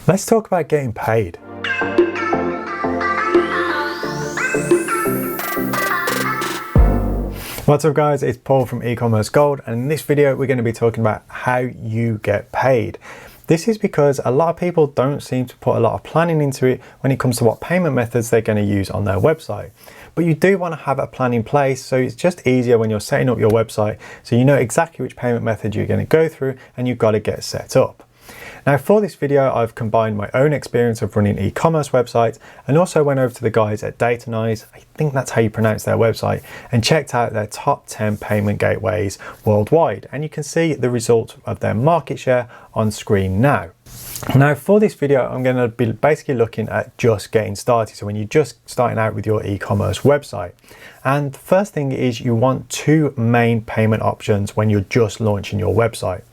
Let's talk about getting paid. What's up guys, it's Paul from eCommerce Gold, and in this video we're going to be talking about how you get paid. This is because a lot of people don't seem to put a lot of planning into it when it comes to what payment methods they're going to use on their website. But you do want to have a plan in place, so it's just easier when you're setting up your website, so you know exactly which payment method you're going to go through and you've got to get set up. Now for this video, I've combined my own experience of running e-commerce websites and also went over to the guys at Datanize, I think that's how you pronounce their website, and checked out their top 10 payment gateways worldwide. And you can see the result of their market share on screen now. Now for this video, I'm going to be basically looking at just getting started. So when you're just starting out with your e-commerce website. And the first thing is you want two main payment options when you're just launching your website.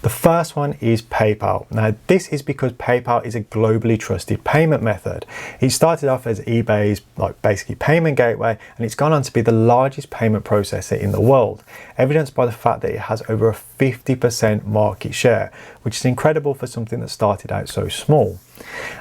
The first one is PayPal. Now this is because PayPal is a globally trusted payment method. It started off as eBay's basically payment gateway, and it's gone on to be the largest payment processor in the world, evidenced by the fact that it has over a 50% market share, which is incredible for something that started out so small.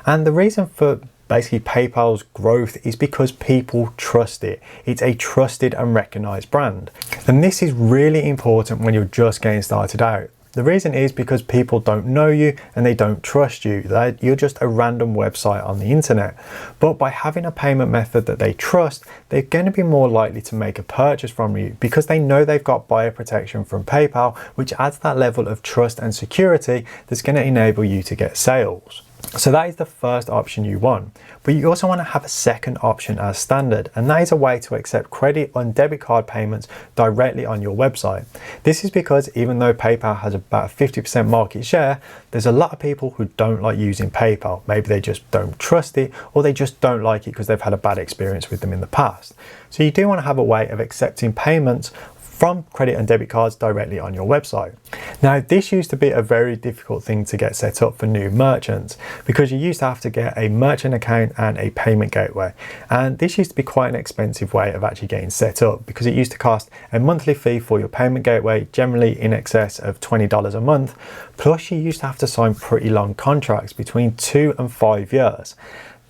And the reason for basically PayPal's growth is because people trust it. It's a trusted and recognized brand. And this is really important when you're just getting started out. The reason is because people don't know you and they don't trust you. You're just a random website on the internet. But by having a payment method that they trust, they're going to be more likely to make a purchase from you because they know they've got buyer protection from PayPal, which adds that level of trust and security that's going to enable you to get sales. So that is the first option you want, but you also want to have a second option as standard, and that is a way to accept credit and debit card payments directly on your website. This is because even though PayPal has about a 50% market share, there's a lot of people who don't like using PayPal. Maybe they just don't trust it, or they just don't like it because they've had a bad experience with them in the past. So you do want to have a way of accepting payments from credit and debit cards directly on your website. Now this used to be a very difficult thing to get set up for new merchants because you used to have to get a merchant account and a payment gateway, and this used to be quite an expensive way of actually getting set up because it used to cost a monthly fee for your payment gateway, generally in excess of $20 a month, plus you used to have to sign pretty long contracts between 2 and 5 years.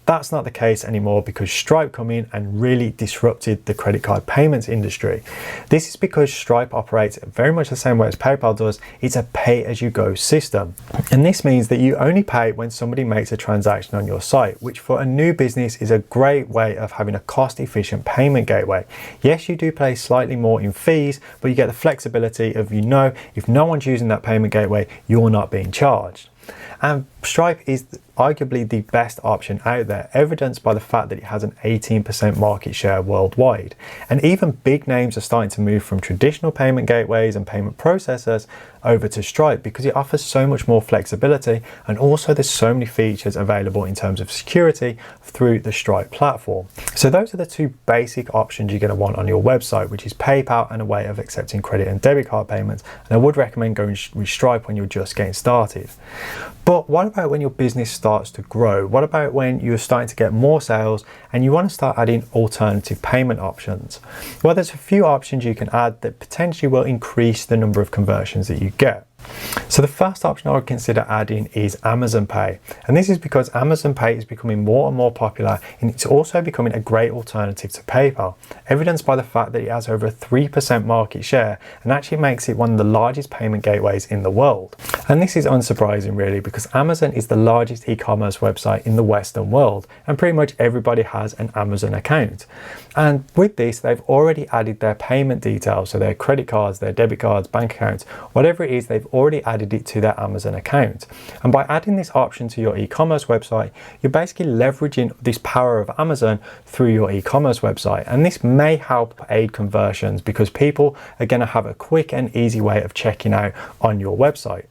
That's not the case anymore because Stripe come in and really disrupted the credit card payments industry. This is because Stripe operates very much the same way as PayPal does. It's a pay-as-you-go system. And this means that you only pay when somebody makes a transaction on your site, which for a new business is a great way of having a cost-efficient payment gateway. Yes, you do pay slightly more in fees, but you get the flexibility of, if no one's using that payment gateway, you're not being charged. And Stripe is arguably the best option out there, evidenced by the fact that it has an 18% market share worldwide. And even big names are starting to move from traditional payment gateways and payment processors over to Stripe because it offers so much more flexibility, and also there's so many features available in terms of security through the Stripe platform. So those are the two basic options you're going to want on your website, which is PayPal and a way of accepting credit and debit card payments. And I would recommend going with Stripe when you're just getting started. But what about when your business starts to grow? What about when you're starting to get more sales and you want to start adding alternative payment options? Well, there's a few options you can add that potentially will increase the number of conversions that you get. So the first option I would consider adding is Amazon Pay. And this is because Amazon Pay is becoming more and more popular, and it's also becoming a great alternative to PayPal, evidenced by the fact that it has over a 3% market share and actually makes it one of the largest payment gateways in the world. And this is unsurprising really, because Amazon is the largest e-commerce website in the Western world, and pretty much everybody has an Amazon account. And with this, they've already added their payment details, so their credit cards, their debit cards, bank accounts, whatever it is, they've already added it to their Amazon account. And by adding this option to your e-commerce website, you're basically leveraging this power of Amazon through your e-commerce website. And this may help aid conversions because people are going to have a quick and easy way of checking out on your website.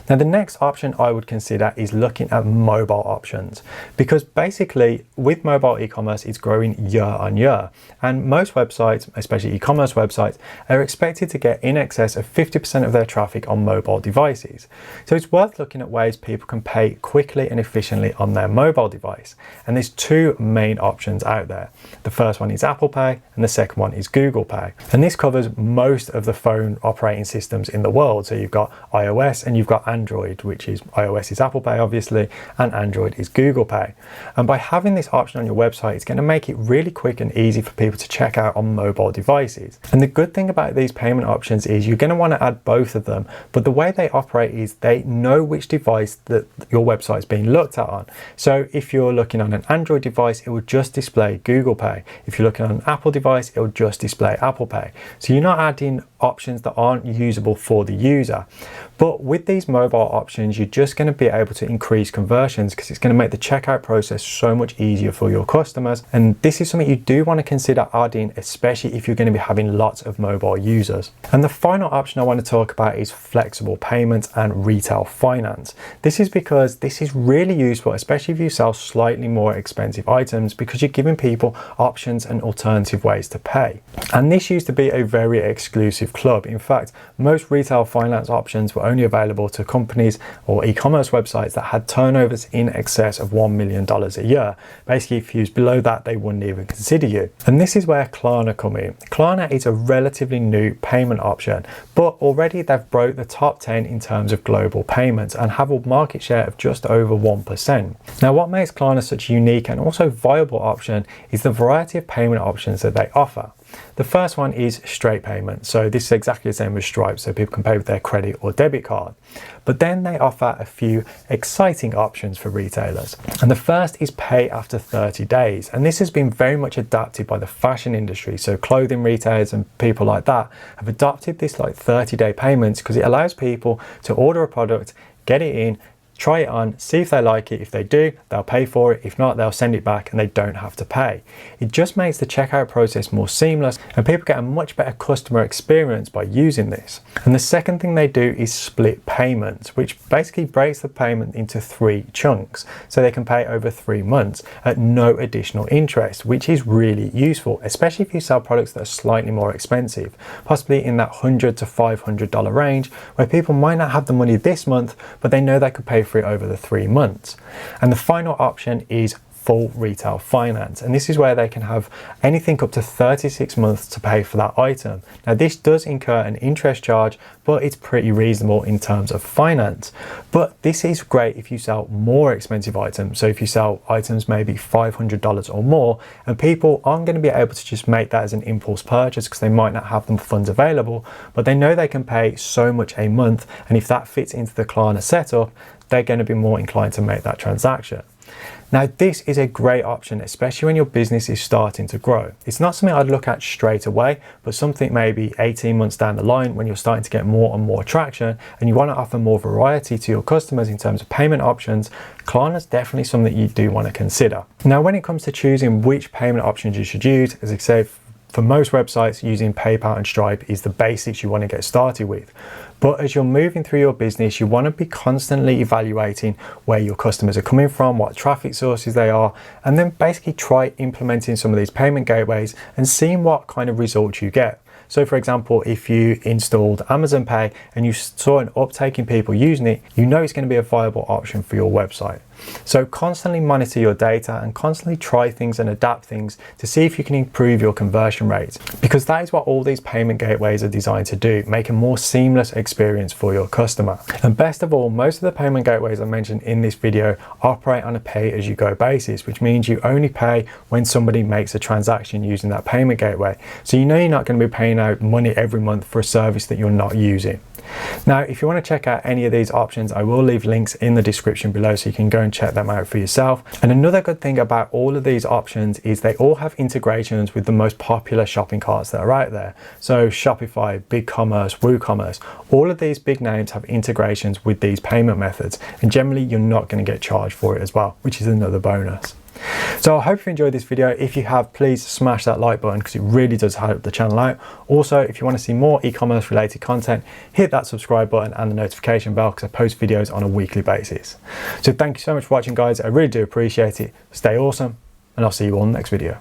Now the next option I would consider is looking at mobile options, because basically with mobile e-commerce it's growing year on year, and most websites, especially e-commerce websites, are expected to get in excess of 50% of their traffic on mobile devices. So it's worth looking at ways people can pay quickly and efficiently on their mobile device, and there's two main options out there. The first one is Apple Pay and the second one is Google Pay, and this covers most of the phone operating systems in the world. So you've got iOS and you've got got Android, which is iOS is Apple Pay obviously, and Android is Google Pay. And by having this option on your website, it's going to make it really quick and easy for people to check out on mobile devices. And the good thing about these payment options is you're going to want to add both of them, but the way they operate is they know which device that your website is being looked at on. So if you're looking on an Android device, it will just display Google Pay. If you're looking on an Apple device, it will just display Apple Pay. So you're not adding options that aren't usable for the user. But with these mobile options, you're just going to be able to increase conversions because it's going to make the checkout process so much easier for your customers. And this is something you do want to consider adding, especially if you're going to be having lots of mobile users. And the final option I want to talk about is flexible payments and retail finance. This is because this is really useful, especially if you sell slightly more expensive items, because you're giving people options and alternative ways to pay. And this used to be a very exclusive club. In fact, most retail finance options were only available to companies or e-commerce websites that had turnovers in excess of $1 million a year. Basically, if you was below that, they wouldn't even consider you. And this is where Klarna come in. Klarna is a relatively new payment option, but already they've broke the top 10 in terms of global payments and have a market share of just over 1%. Now, what makes Klarna such a unique and also viable option is the variety of payment options that they offer. The first one is straight payment. So this is exactly the same as Stripe, so people can pay with their credit or debit card. But then they offer a few exciting options for retailers. And the first is pay after 30 days. And this has been very much adapted by the fashion industry. So clothing retailers and people like that have adopted this like 30-day payments because it allows people to order a product, get it in, try it on, see if they like it. If they do, they'll pay for it. If not, they'll send it back and they don't have to pay. It just makes the checkout process more seamless and people get a much better customer experience by using this. And the second thing they do is split payments, which basically breaks the payment into 3 chunks. So they can pay over 3 months at no additional interest, which is really useful, especially if you sell products that are slightly more expensive, possibly in that $100 to $500 range, where people might not have the money this month, but they know they could pay for it over the 3 months. And the final option is full retail finance, and this is where they can have anything up to 36 months to pay for that item. Now this does incur an interest charge, but it's pretty reasonable in terms of finance. But this is great if you sell more expensive items. So if you sell items maybe $500 or more, and people aren't going to be able to just make that as an impulse purchase because they might not have the funds available, but they know they can pay so much a month, and if that fits into the Klarna setup, they're going to be more inclined to make that transaction. Now this is a great option, especially when your business is starting to grow. It's not something I'd look at straight away, but something maybe 18 months down the line when you're starting to get more and more traction and you want to offer more variety to your customers in terms of payment options. Klarna is definitely something you do want to consider. Now when it comes to choosing which payment options you should use, as I say, for most websites, using PayPal and Stripe is the basics you want to get started with. But as you're moving through your business, you want to be constantly evaluating where your customers are coming from, what traffic sources they are, and then basically try implementing some of these payment gateways and seeing what kind of results you get. So for example, if you installed Amazon Pay and you saw an uptake in people using it, you know it's going to be a viable option for your website. So constantly monitor your data and constantly try things and adapt things to see if you can improve your conversion rates, because that is what all these payment gateways are designed to do, make a more seamless experience for your customer. And best of all, most of the payment gateways I mentioned in this video operate on a pay-as-you-go basis, which means you only pay when somebody makes a transaction using that payment gateway. So you know you're not going to be paying out money every month for a service that you're not using. Now, if you want to check out any of these options, I will leave links in the description below so you can go and check them out for yourself. And another good thing about all of these options is they all have integrations with the most popular shopping carts that are out there. So Shopify, BigCommerce, WooCommerce, all of these big names have integrations with these payment methods, and generally you're not going to get charged for it as well, which is another bonus. So I hope you enjoyed this video. If you have, please smash that like button because it really does help the channel out. Also, if you want to see more e-commerce related content, hit that subscribe button and the notification bell because I post videos on a weekly basis. So thank you so much for watching, guys. I really do appreciate it. Stay awesome, and I'll see you all in the next video.